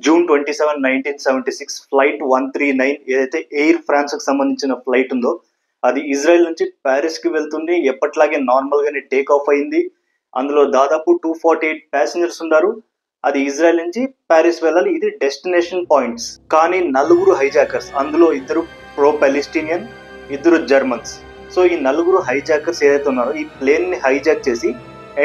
June 27, 1976 flight 139 ఏదైతే air France కి సంబంధించిన ఫ్లైట్ ఉందో అది ఇజ్రాయెల్ నుంచి ప్యారిస్ కి వెళ్తుంది. ఎప్పట్లాగే నార్మల్ గానే టేక్ ఆఫ్ అయింది. అందులో దాదాపు 248 ప్యాసింజర్స్ ఉన్నారు. అది ఇజ్రాయెల్ నుంచి ప్యారిస్ వెళ్ళాలి. ఇది డెస్టినేషన్ పాయింట్స్. కానీ 4 హైజాకర్స్, అందులో 2 ప్రో పాలెస్టీనియన్, 2 జర్మన్స్. సో ఈ 4 హైజాకర్స్ ఏదైతే ఉన్నారో ఈ ప్లేన్ ని హైజాక్ చేసి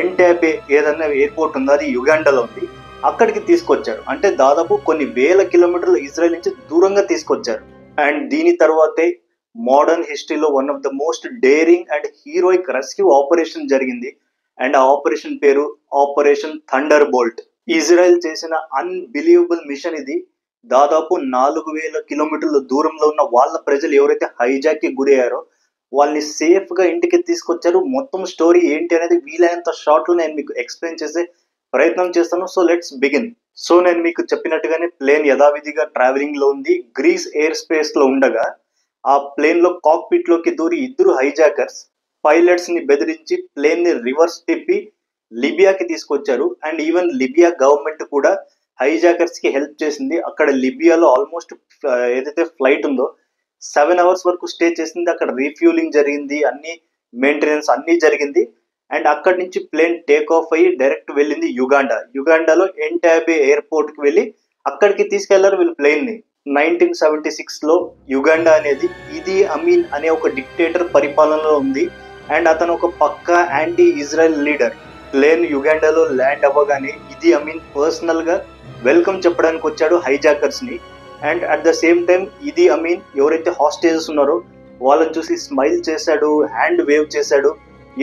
ఎంటాబే ఏదన్నా ఎయిర్పోర్ట్ ఉందో అది యుగాండాలో ఉంది, అక్కడికి తీసుకొచ్చారు. అంటే దాదాపు కొన్ని వేల కిలోమీటర్లు ఇజ్రాయెల్ నుంచి దూరంగా తీసుకొచ్చారు. అండ్ దీని తర్వాతే మోడర్న్ హిస్టరీలో one of the most daring and heroic rescue operation జరిగింది. అండ్ ఆ ఆపరేషన్ పేరు ఆపరేషన్ థండర్ బోల్ట్. ఇజ్రాయెల్ చేసిన అన్బిలీవబుల్ మిషన్ ఇది. దాదాపు 4000 కిలోమీటర్ల దూరంలో ఉన్న వాళ్ళ ప్రజలు ఎవరైతే హైజాక్ కి గురయ్యారో వాళ్ళని సేఫ్ గా ఇంటికి తీసుకొచ్చారు. మొత్తం స్టోరీ ఏంటి అనేది వీలైనంత షార్ట్ లో నేను మీకు ఎక్స్ప్లెయిన్ చేసే ప్రయత్నం చేస్తాను. So let's begin. సో నేను మీకు చెప్పినట్టుగానే ప్లేన్ యథావిధిగా ట్రావెలింగ్ లో ఉంది. గ్రీస్ ఎయిర్ స్పేస్ లో ఉండగా ఆ ప్లేన్ లో కాక్పిట్ లోకి దూరి 2 హైజాకర్స్ పైలట్స్ ని బెదిరించి ప్లేన్ ని రివర్స్ తిప్పి లిబియాకి తీసుకొచ్చారు. అండ్ ఈవెన్ లిబియా గవర్నమెంట్ కూడా హైజాకర్స్ కి హెల్ప్ చేసింది. అక్కడ లిబియాలో ఆల్మోస్ట్ ఏదైతే ఫ్లైట్ ఉందో 7 అవర్స్ వరకు స్టే చేసింది. అక్కడ రీఫ్యూలింగ్ జరిగింది, అన్ని మెయింటెనెన్స్ అన్ని జరిగింది. అండ్ అక్కడి నుంచి ప్లేన్ టేక్ ఆఫ్ అయ్యి డైరెక్ట్ వెళ్ళింది యుగాండా. యుగాండాలో ఎంటాబే ఎయిర్పోర్ట్ కి వెళ్ళి అక్కడికి తీసుకెళ్లారు వీళ్ళు ప్లేన్ ని. 1976 లో యుగాండా అనేది ఇదీ అమీన్ అనే ఒక డిక్టేటర్ పరిపాలనలో ఉంది. అండ్ అతను ఒక పక్కా యాంటీ ఇజ్రాయెల్ లీడర్. ప్లేన్ యుగాండాలో ల్యాండ్ అవ్వగానే ఇదీ అమీన్ పర్సనల్ గా వెల్కమ్ చెప్పడానికి వచ్చాడు హైజాకర్స్ ని. And at the same time ఇదీ అమీన్ ఎవరైతే హాస్టేజెస్ ఉన్నారో వాళ్ళని చూసి స్మైల్ చేశాడు, హ్యాండ్ వేవ్ చేశాడు,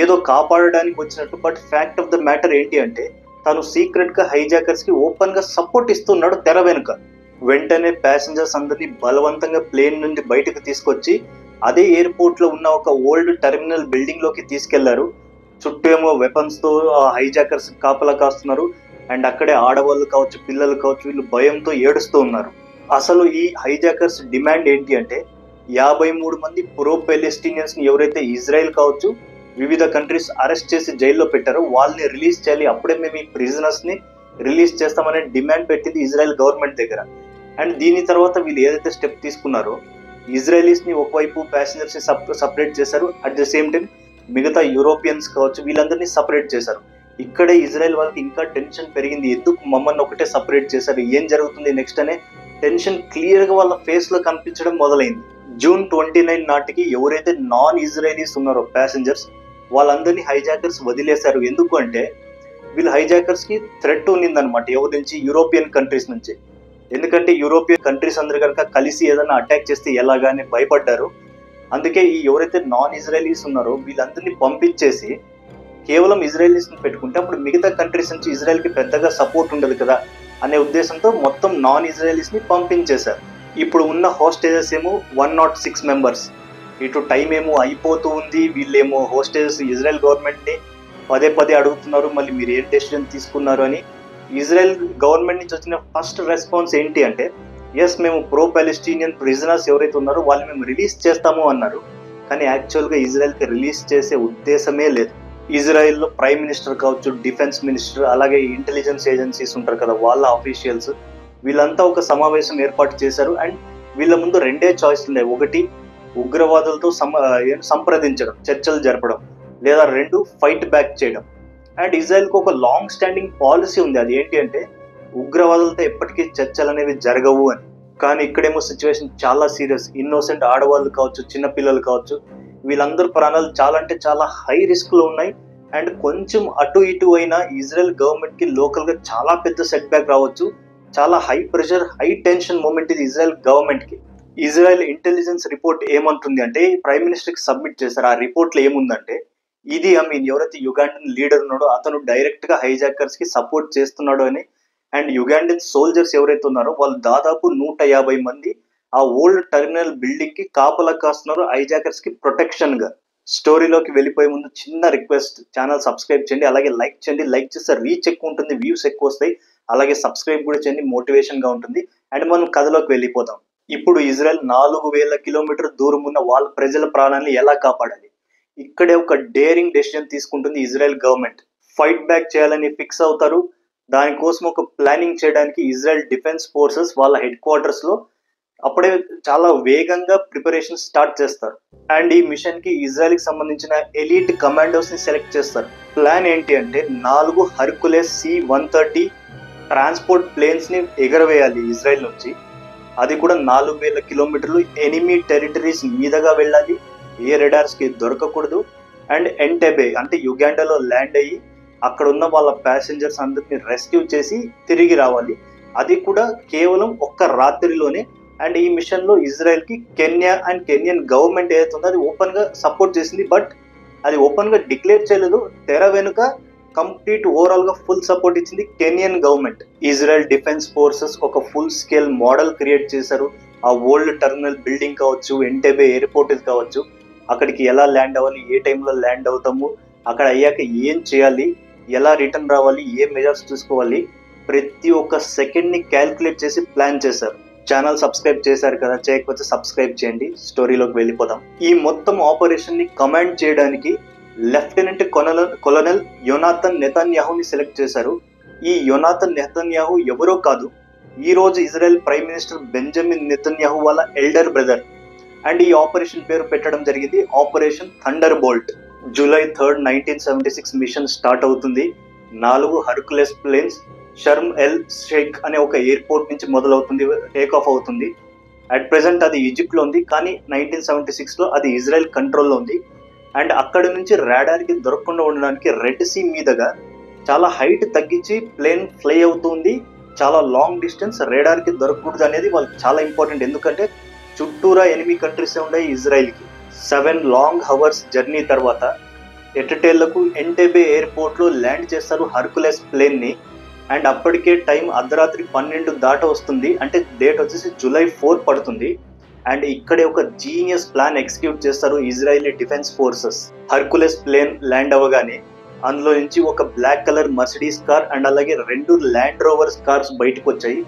ఏదో కాపాడడానికి వచ్చినట్టు. But fact of the matter ఏంటి అంటే తను సీక్రెట్ గా హైజాకర్స్ కి ఓపెన్ గా సపోర్ట్ ఇస్తున్నాడు తెర వెనుక. వెంటనే ప్యాసింజర్స్ అందరినీ బలవంతంగా ప్లేన్ నుండి బయటకు తీసుకొచ్చి అదే ఎయిర్పోర్ట్ లో ఉన్న ఒక ఓల్డ్ టెర్మినల్ బిల్డింగ్ లోకి తీసుకెళ్లారు. చుట్టూ ఏమో వెపన్స్ తో హైజాకర్స్ కాపలా కాస్తున్నారు. అండ్ అక్కడే ఆడవాళ్ళు కావచ్చు, పిల్లలు కావచ్చు, వీళ్ళు భయంతో ఏడుస్తూ ఉన్నారు. అసలు ఈ హైజాకర్స్ డిమాండ్ ఏంటి అంటే 53 మంది ప్రో పాలెస్టీనియన్స్ ని ఎవరైతే ఇజ్రాయెల్ కావచ్చు వివిధ కంట్రీస్ అరెస్ట్ చేసి జైల్లో పెట్టారో వాళ్ళని రిలీజ్ చేయాలి, అప్పుడే మేము ఈ ప్రిజనర్స్ ని రిలీజ్ చేస్తామనే డిమాండ్ పెట్టింది ఇజ్రాయెల్ గవర్నమెంట్ దగ్గర. అండ్ దీని తర్వాత వీళ్ళు ఏదైతే స్టెప్ తీసుకున్నారో ఇజ్రాయలీస్ ని ఒకవైపు ప్యాసింజర్స్ ని సపరేట్ చేశారు. అట్ ద సేమ్ టైం మిగతా యూరోపియన్స్ కావచ్చు వీళ్ళందరినీ సపరేట్ చేశారు. ఇక్కడే ఇజ్రాయెల్ వాళ్ళకి ఇంకా టెన్షన్ పెరిగింది. ఎందుకు మమ్మల్ని ఒకటే సపరేట్ చేశారు, ఏం జరుగుతుంది నెక్స్ట్ అనే టెన్షన్ క్లియర్ గా వాళ్ళ ఫేస్ లో కనిపించడం మొదలైంది. జూన్ 29 నాటికి ఎవరైతే నాన్ ఇజ్రాయలీస్ ఉన్నారో ప్యాసింజర్స్ వాళ్ళందరినీ హైజాకర్స్ వదిలేశారు. ఎందుకు అంటే వీళ్ళు హైజాకర్స్ కి థ్రెట్ ఉన్నిందనమాట. ఎవరి నుంచి? యూరోపియన్ కంట్రీస్ నుంచి. ఎందుకంటే యూరోపియన్ కంట్రీస్ అందరు కనుక కలిసి ఏదైనా అటాక్ చేస్తే ఎలాగానే భయపడ్డారు. అందుకే ఈ ఎవరైతే నాన్ ఇజ్రాయలీస్ ఉన్నారో వీళ్ళందరినీ పంపించేసి కేవలం ఇజ్రాయలీస్ ని పెట్టుకుంటే అప్పుడు మిగతా కంట్రీస్ నుంచి ఇజ్రాయెల్ కి పెద్దగా సపోర్ట్ ఉండదు కదా అనే ఉద్దేశంతో మొత్తం నాన్ ఇజ్రాయలీస్ ని పంపించేశారు. ఇప్పుడు ఉన్న హోస్టేజెస్ ఏమో 106 మెంబర్స్. ఇటు టైం ఏమో అయిపోతూ ఉంది. వీళ్ళేమో హోస్టేజెస్ ఇజ్రాయెల్ గవర్నమెంట్ ని పదే పదే అడుగుతున్నారు మళ్ళీ మీరు ఏం డెసిషన్ తీసుకున్నారు అని. ఇజ్రాయెల్ గవర్నమెంట్ నుంచి వచ్చిన ఫస్ట్ రెస్పాన్స్ ఏంటి అంటే ఎస్ మేము ప్రో పాలెస్టీనియన్ ప్రిజనర్స్ ఎవరైతే ఉన్నారో వాళ్ళు మేము రిలీజ్ చేస్తాము అన్నారు. కానీ యాక్చువల్ గా ఇజ్రాయెల్ కి రిలీజ్ చేసే ఉద్దేశమే లేదు. ఇజ్రాయెల్ లో ప్రైమ్ మినిస్టర్ కావచ్చు, డిఫెన్స్ మినిస్టర్, అలాగే ఇంటెలిజెన్స్ ఏజెన్సీస్ ఉంటారు కదా వాళ్ళ ఆఫీషియల్స్ వీళ్ళంతా ఒక సమావేశం ఏర్పాటు చేశారు. అండ్ వీళ్ళ ముందు 2 చాయిస్ ఉన్నాయి. ఒకటి ఉగ్రవాదులతో సంప్రదించడం, చర్చలు జరపడం, లేదా 2 ఫైట్ బ్యాక్ చేయడం. అండ్ ఇజ్రాయెల్ కు ఒక లాంగ్ స్టాండింగ్ పాలసీ ఉంది. అది ఏంటి అంటే ఉగ్రవాదులతో ఎప్పటికీ చర్చలు అనేవి జరగవు అని. కానీ ఇక్కడేమో సిచ్యువేషన్ చాలా సీరియస్. ఇన్నోసెంట్ ఆడవాళ్ళు కావచ్చు, చిన్నపిల్లలు కావచ్చు, వీళ్ళందరూ ప్రాణాలు చాలా అంటే చాలా హై రిస్క్ లో ఉన్నాయి. అండ్ కొంచెం అటు ఇటు అయినా ఇజ్రాయెల్ గవర్నమెంట్ కి లోకల్ గా చాలా పెద్ద సెట్ బ్యాక్ రావచ్చు. చాలా high pressure, high tension moment ఇది ఇజ్రాయెల్ గవర్నమెంట్ కి. ఇజ్రాయెల్ ఇంటెలిజెన్స్ రిపోర్ట్ ఏమంటుంది అంటే ప్రైమ్ మినిస్టర్ కి సబ్మిట్ చేశారు. ఆ రిపోర్ట్ లో ఏముందంటే ఇదీ అమీన్ ఎవరైతే యుగాండన్ లీడర్ ఉన్నాడో అతను డైరెక్ట్ గా హైజాకర్స్ కి సపోర్ట్ చేస్తున్నాడు అని. అండ్ యుగాండన్ సోల్జర్స్ ఎవరైతే ఉన్నారో వాళ్ళు దాదాపు 150 మంది ఆ ఓల్డ్ టెర్మినల్ బిల్డింగ్ కి కాపలా కాస్తున్నారు హైజాకర్స్ కి ప్రొటెక్షన్ గా. స్టోరీలోకి వెళ్ళిపోయే ముందు చిన్న రిక్వెస్ట్, ఛానల్ సబ్స్క్రైబ్ చేయండి, అలాగే లైక్ చేయండి. లైక్ చేస్తే రీచ్ ఎక్కువ ఉంటుంది, వ్యూస్ ఎక్కువ వస్తాయి. అలాగే సబ్స్క్రైబ్ కూడా చేయండి, మోటివేషన్ గా ఉంటుంది. అండ్ మనం కథలోకి వెళ్ళిపోదాం. ఇప్పుడు ఇజ్రాయెల్ 4000 కిలోమీటర్ దూరం ఉన్న వాళ్ళ ప్రజల ప్రాణాన్ని ఎలా కాపాడాలి, ఇక్కడే ఒక డేరింగ్ డెసిషన్ తీసుకుంటుంది ఇజ్రాయెల్ గవర్నమెంట్. ఫైట్ బ్యాక్ చేయాలని ఫిక్స్ అవుతారు. దానికోసం ఒక ప్లానింగ్ చేయడానికి ఇజ్రాయెల్ డిఫెన్స్ ఫోర్సెస్ వాళ్ళ హెడ్ క్వార్టర్స్ లో అప్పుడే చాలా వేగంగా ప్రిపరేషన్ స్టార్ట్ చేస్తారు. అండ్ ఈ మిషన్ కి ఇజ్రాయెల్ కి సంబంధించిన ఎలీట్ కమాండోస్ ని సెలెక్ట్ చేస్తారు. ప్లాన్ ఏంటి అంటే 4 హెర్క్యులెస్ C-130 ట్రాన్స్పోర్ట్ ప్లేన్స్ ని ఎగరవేయాలి ఇజ్రాయెల్ నుంచి. అది కూడా 4000 కిలోమీటర్లు ఎనిమీ టెరిటరీస్ మీదగా వెళ్ళాలి, ఏ రెడార్స్ కి దొరకకూడదు. అండ్ ఎంటెబే అంటే యుగాండాలో ల్యాండ్ అయ్యి అక్కడ ఉన్న వాళ్ళ ప్యాసింజర్స్ అందరిని రెస్క్యూ చేసి తిరిగి రావాలి. అది కూడా కేవలం ఒక్క రాత్రిలోనే. అండ్ ఈ మిషన్ లో ఇజ్రాయెల్ కి కెన్యా అండ్ కెన్యన్ గవర్నమెంట్ ఏదైతే ఉందో అది ఓపెన్ గా సపోర్ట్ చేసింది. బట్ అది ఓపెన్ గా డిక్లేర్ చేయలేదు. తెర వెనుక కంప్లీట్ ఓవరాల్ గా ఫుల్ సపోర్ట్ ఇచ్చింది canyon government. Israel defence forces ఒక ఫుల్ స్కేల్ మోడల్ క్రియేట్ చేశారు. ఆ ఓల్డ్ టెర్మినల్ బిల్డింగ్ కావచ్చు, ఎంటెబే ఎయిర్పోర్ట్ కావచ్చు, అక్కడికి ఎలా ల్యాండ్ అవ్వాలి, ఏ టైంలో ల్యాండ్ అవుతాము, అక్కడ అయ్యాక ఏం చేయాలి, ఎలా రిటర్న్ రావాలి, ఏ మెజర్స్ తీసుకోవాలి, ప్రతి ఒక్క సెకండ్ ని క్యాల్కులేట్ చేసి ప్లాన్ చేశారు. ఛానల్ సబ్స్క్రైబ్ చేశారు కదా, చేయకపోతే సబ్స్క్రైబ్ చేయండి. స్టోరీలోకి వెళ్ళిపోదాం. ఈ మొత్తం ఆపరేషన్ ని కమాండ్ చేయడానికి లెఫ్టినెంట్ కొలనల్ యోనాథన్ నెతన్యాహుని సెలెక్ట్ చేశారు. ఈ యోనాథన్ నెతన్యాహు ఎవరో కాదు, ఈ రోజు Israel prime minister Benjamin Netanyahu వాళ్ళ ఎల్డర్ బ్రదర్. అండ్ ఈ ఆపరేషన్ పేరు పెట్టడం జరిగింది operation Thunderbolt. July 3rd, 1976 mission start అవుతుంది. 4 Hercules planes Sharm el Sheikh అనే ఒక ఎయిర్పోర్ట్ నుంచి మొదలవుతుంది, టేక్ ఆఫ్ అవుతుంది. అట్ ప్రెసెంట్ అది ఈజిప్ట్ లో ఉంది, కానీ 1976 లో అది ఇజ్రాయెల్ కంట్రోల్లో ఉంది. అండ్ అక్కడి నుంచి రాడార్ కి దొరకకుండా ఉండడానికి రెడ్ సీ మీదుగా చాలా హైట్ తగ్గించి ప్లేన్ ఫ్లై అవుతుంది. చాలా లాంగ్ డిస్టెన్స్, రాడార్ కి దొరకకూడదు అనేది వాళ్ళకి చాలా ఇంపార్టెంట్. ఎందుకంటే చుట్టూరా ఎనిమిది కంట్రీస్ ఉన్నాయి ఇజ్రాయెల్ కి. 7 లాంగ్ అవర్స్ జర్నీ తర్వాత ఎట్టటేళ్లకు ఎంటెబే ఎయిర్పోర్ట్ లో ల్యాండ్ చేస్తారు హెర్క్యులెస్ ప్లేన్ ని. అండ్ అప్పటికే టైం అర్ధరాత్రి 12 దాట వస్తుంది. అంటే డేట్ వచ్చేసి July 4 పడుతుంది. అండ్ ఇక్కడే ఒక జీనియస్ ప్లాన్ ఎగ్జిక్యూట్ చేస్తారు Israeli defence forces. Hercules plane land అవ్వగానే అందులో నుంచి ఒక black colour Mercedes car and అలాగే 2 ల్యాండ్ రోవర్స్ కార్స్ బయటకు వచ్చాయి.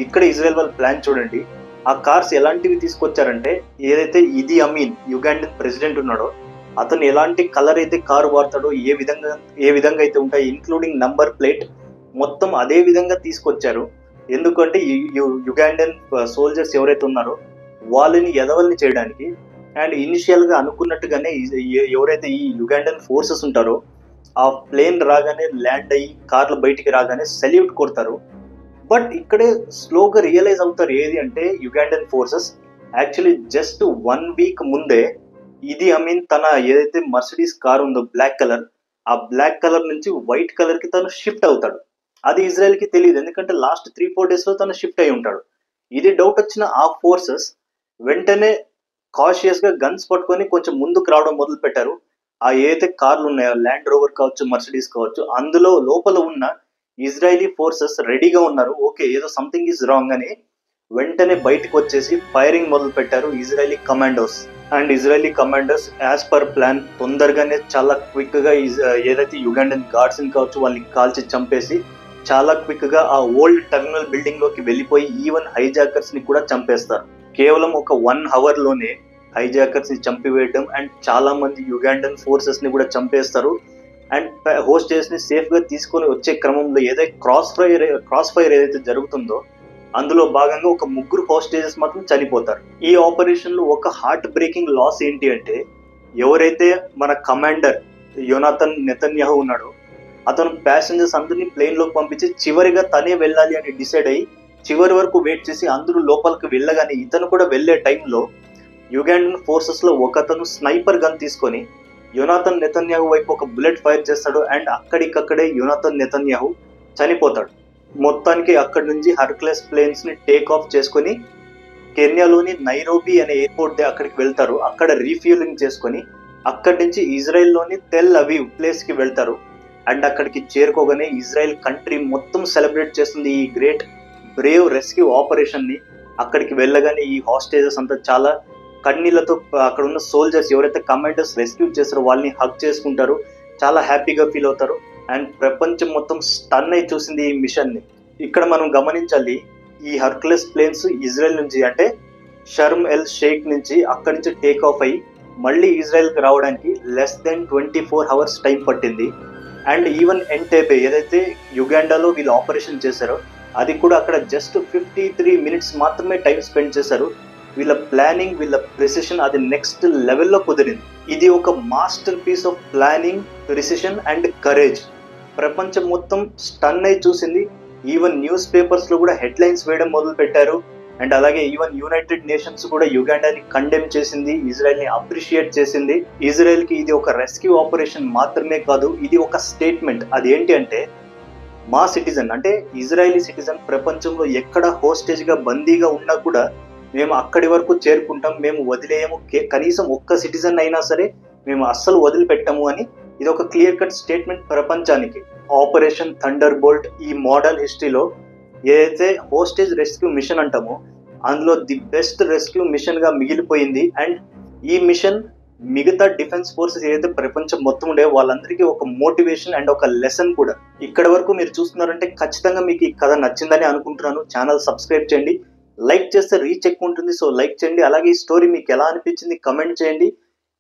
ఇక్కడ ఇజ్రాయెల్ వాళ్ళ ప్లాన్ చూడండి. ఆ కార్స్ ఎలాంటివి తీసుకొచ్చారంటే, ఏదైతే ఇదీ అమీన్ యుగాండన్ ప్రెసిడెంట్ ఉన్నాడో అతను ఎలాంటి కలర్ అయితే కారు వాడతాడో, ఏ విధంగా అయితే ఉంటాయి, ఇన్క్లూడింగ్ నంబర్ ప్లేట్ మొత్తం అదే విధంగా తీసుకొచ్చారు. ఎందుకంటే యుగాండన్ సోల్జర్స్ ఎవరైతే ఉన్నారో వాళ్ళని ఎదవల్ని చేయడానికి. అండ్ ఇనిషియల్ గా అనుకున్నట్టుగానే ఎవరైతే ఈ యుగాండన్ ఫోర్సెస్ ఉంటారో ఆ ప్లేన్ రాగానే ల్యాండ్ అయ్యి కార్లు బయటికి రాగానే సెల్యూట్ కొడతారు. బట్ ఇక్కడే స్లోగా రియలైజ్ అవుతారు ఏది అంటే, యుగాండన్ ఫోర్సెస్ యాక్చువల్లీ జస్ట్ 1 వీక్ ముందే ఇదీ అమీన్ తన ఏదైతే మర్సిడీస్ కార్ ఉందో బ్లాక్ కలర్, ఆ బ్లాక్ కలర్ నుంచి వైట్ కలర్ కి తను షిఫ్ట్ అవుతాడు. అది ఇజ్రాయెల్ కి తెలియదు, ఎందుకంటే లాస్ట్ 3-4 డేస్ లో తను షిఫ్ట్ అయి ఉంటాడు. ఇది డౌట్ వచ్చిన ఆ ఫోర్సెస్ వెంటనే కాషియస్ గా గన్స్ పట్టుకొని కొంచెం ముందుకు రావడం మొదలు పెట్టారు. ఆ ఏదైతే కార్లు ఉన్నాయో, ల్యాండ్ రోవర్ కావచ్చు, మర్సిడీస్ కావచ్చు, అందులో లోపల ఉన్న ఇజ్రాయలీ ఫోర్సెస్ రెడీగా ఉన్నారు. ఓకే, ఏదో సంథింగ్ ఈజ్ రాంగ్ అని వెంటనే బయటకు వచ్చేసి ఫైరింగ్ మొదలు పెట్టారు Israeli commandos. And Israeli commandos as per plan తొందరగానే చాలా క్విక్ గా ఏదైతే యుగాండన్ గార్డ్స్ కావచ్చు వాళ్ళని కాల్చి చంపేసి చాలా క్విక్ గా ఆ ఓల్డ్ టెర్మినల్ బిల్డింగ్ లోకి వెళ్ళిపోయి ఈవెన్ హైజాకర్స్ ని కూడా చంపేస్తారు. కేవలం ఒక 1 అవర్ లోనే హైజాకర్స్ ని చంపివేయడం అండ్ చాలా మంది యుగాండన్ ఫోర్సెస్ ని కూడా చంపేస్తారు. అండ్ హోస్టేజ్ ని సేఫ్ గా తీసుకొని వచ్చే క్రమంలో ఏదైతే క్రాస్ ఫైర్ ఏదైతే జరుగుతుందో అందులో భాగంగా ఒక 3 హోస్టేజెస్ మాత్రం చనిపోతారు. ఈ ఆపరేషన్ లో ఒక హార్ట్ బ్రేకింగ్ లాస్ ఏంటి అంటే, ఎవరైతే మన కమాండర్ యోనాథన్ నెతన్యాహు ఉన్నాడో అతను ప్యాసింజర్స్ అందరినీ ప్లేన్ లోకి పంపించి చివరిగా తనే వెళ్ళాలి అని డిసైడ్ అయ్యి చివరి వరకు వెయిట్ చేసి అందరూ లోపలికి వెళ్ళగానే ఇతను కూడా వెళ్లే టైంలో యుగాండన్ ఫోర్సెస్ లో ఒకతను స్నైపర్ గన్ తీసుకొని యోనాథన్ నెతన్యాహు వైపు ఒక బుల్లెట్ ఫైర్ చేస్తాడు. అండ్ అక్కడికక్కడే యోనాథన్ నెతన్యాహు చనిపోతాడు. మొత్తానికి అక్కడి నుంచి హెర్క్యులెస్ ప్లేన్స్ ని టేక్ ఆఫ్ చేసుకుని కెన్యాలోని నైరోబీ అనే ఎయిర్పోర్ట్ అక్కడికి వెళ్తారు. అక్కడ రీఫ్యూలింగ్ చేసుకుని అక్కడి నుంచి ఇజ్రాయెల్ లోని టెల్ అవీవ్ ప్లేస్ కి వెళ్తారు. అండ్ అక్కడికి చేరుకోగానే ఇజ్రాయెల్ కంట్రీ మొత్తం సెలబ్రేట్ చేస్తుంది ఈ గ్రేట్ బ్రేవ్ రెస్క్యూ ఆపరేషన్ ని. అక్కడికి వెళ్ళగానే ఈ హాస్టేజెస్ అంతా చాలా కన్నీళ్లతో అక్కడ ఉన్న సోల్జర్స్ ఎవరైతే కమాండర్స్ రెస్క్యూ చేస్తారో వాళ్ళని హగ్ చేసుకుంటారు, చాలా హ్యాపీగా ఫీల్ అవుతారు. అండ్ ప్రపంచం మొత్తం స్టన్ అయి చూసింది ఈ మిషన్ ని. ఇక్కడ మనం గమనించాలి, ఈ హెర్క్యులెస్ ప్లేన్స్ ఇజ్రాయెల్ నుంచి అంటే షర్మ్ ఎల్ షేక్ నుంచి అక్కడి నుంచి టేక్ ఆఫ్ అయ్యి మళ్ళీ ఇజ్రాయెల్ కి రావడానికి less than 24 hours టైం పట్టింది. అండ్ ఈవెన్ ఎంటేబే ఏదైతే యుగాండాలో వీళ్ళు ఆపరేషన్ చేశారో అది కూడా అక్కడ జస్ట్ 53 మినిట్స్ మాత్రమే టైం స్పెండ్ చేశారు. వీళ్ళ ప్లానింగ్, వీళ్ళ ప్రిసిషన్ అది నెక్స్ట్ లెవెల్లో కుదిరింది. ఇది ఒక master piece of planning, precision and courage. ప్రపంచం మొత్తం స్టన్ అయి చూసింది. ఈవెన్ న్యూస్ పేపర్స్ లో కూడా హెడ్లైన్స్ వేయడం మొదలు పెట్టారు. అండ్ అలాగే ఈవెన్ యునైటెడ్ నేషన్స్ కూడా యుగాండాని కండెమ్ చేసింది, ఇజ్రాయెల్ ని అప్రిషియేట్ చేసింది. ఇజ్రాయెల్ కి ఇది ఒక రెస్క్యూ ఆపరేషన్ మాత్రమే కాదు, ఇది ఒక స్టేట్మెంట్. అది ఏంటి అంటే మా సిటిజన్ అంటే ఇజ్రాయలీ సిటిజన్ ప్రపంచంలో ఎక్కడ హోస్టేజ్ గా బందీగా ఉన్నా కూడా మేము అక్కడి వరకు చేరుకుంటాం, మేము వదిలేయము, కనీసం ఒక్క సిటిజన్ అయినా సరే మేము అస్సలు వదిలిపెట్టము అని ఇది ఒక క్లియర్ కట్ స్టేట్మెంట్ ప్రపంచానికి. ఆపరేషన్ థండర్ బోల్ట్ ఈ మోడల్ హిస్టరీలో ఏదైతే హోస్టేజ్ రెస్క్యూ మిషన్ అంటామో అందులో ది బెస్ట్ రెస్క్యూ మిషన్ గా మిగిలిపోయింది. అండ్ ఈ మిషన్ మిగతా డిఫెన్స్ ఫోర్సెస్ ఏదైతే ప్రపంచం మొత్తం ఉండే వాళ్ళందరికీ ఒక మోటివేషన్ అండ్ ఒక లెసన్ కూడా. ఇక్కడ వరకు మీరు చూస్తున్నారంటే ఖచ్చితంగా మీకు ఈ కథ నచ్చిందని అనుకుంటున్నాను. ఛానల్ సబ్స్క్రైబ్ చేయండి, లైక్ చేస్తే రీచ్ ఎక్కువ ఉంటుంది, సో లైక్ చేయండి. అలాగే ఈ స్టోరీ మీకు ఎలా అనిపించింది కమెంట్ చేయండి.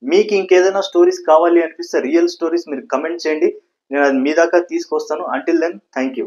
మీకు ఇంకేదైనా స్టోరీస్ కావాలి అనిపిస్తే రియల్ స్టోరీస్ మీరు కమెంట్ చేయండి, నేను అది మీ దాకా తీసుకొస్తాను. Until then thank you.